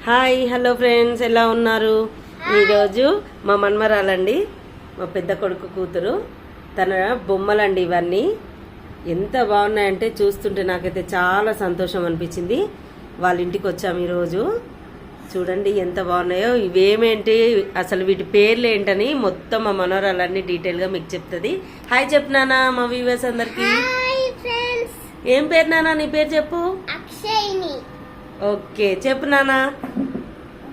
Hi hello friends, ఎలా ఉన్నారు? ఈరోజు మా మన్మరాలండి, మా పెద్ద కొడుకు కూతురు, తన బొమ్మలండి. ఇవన్నీ ఎంత బాగున్నాయంటే చూస్తుంటే నాకైతే చాలా సంతోషం అనిపించింది. వాళ్ళ ఇంటికి వచ్చాము ఈరోజు. చూడండి ఎంత బాగున్నాయో. ఇవేమేంటి, అసలు వీటి పేర్లు ఏంటని మొత్తం మా మనోరాలన్నీ డీటెయిల్గా మీకు చెప్తుంది. హాయ్ చెప్పు నాన్న మా వ్యూవర్స్ అందరికి. ఏం పేరు నాన్న? నీ పేరు చెప్పు. అక్షయ్ని. ఓకే చెప్పు నాన్న.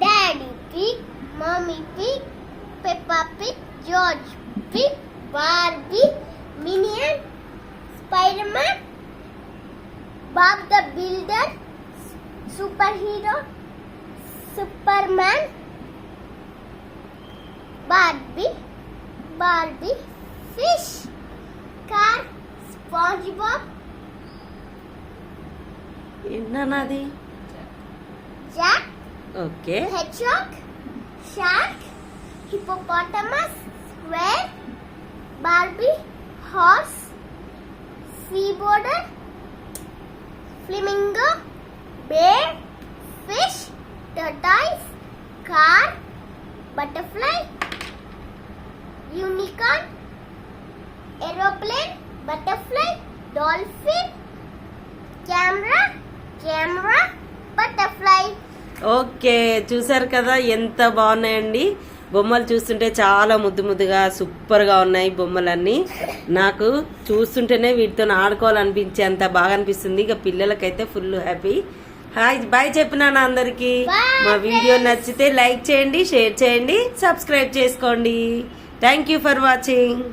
Daddy pig, mummy pig, Peppa pig, George pig, Barbie, minion, Spiderman, Bob the builder, superhero, Superman, Barbie, fish, car, SpongeBob, ఏంటన్నది? Jack, okay, hedgehog, shark, hippopotamus, square, Barbie, horse, sea border, flamingo, bear, fish, tortoise, car, butterfly, unicorn, aeroplane, butterfly, dolphin, camera, butterfly. Okay చూసారు కదా ఎంత బాగున్నాయండి బొమ్మలు. చూస్తుంటే చాలా ముద్దుగా సూపర్గా ఉన్నాయి బొమ్మలన్నీ. నాకు చూస్తుంటేనే వీటితో ఆడుకోవాలనిపించేంత బాగా అనిపిస్తుంది. ఇక పిల్లలకైతే ఫుల్ హ్యాపీ. హాయ్ బాయ్ చెప్పినాను అందరికి. మా వీడియో నచ్చితే లైక్ చేయండి, షేర్ చేయండి, సబ్స్క్రైబ్ చేసుకోండి. Thank you for watching.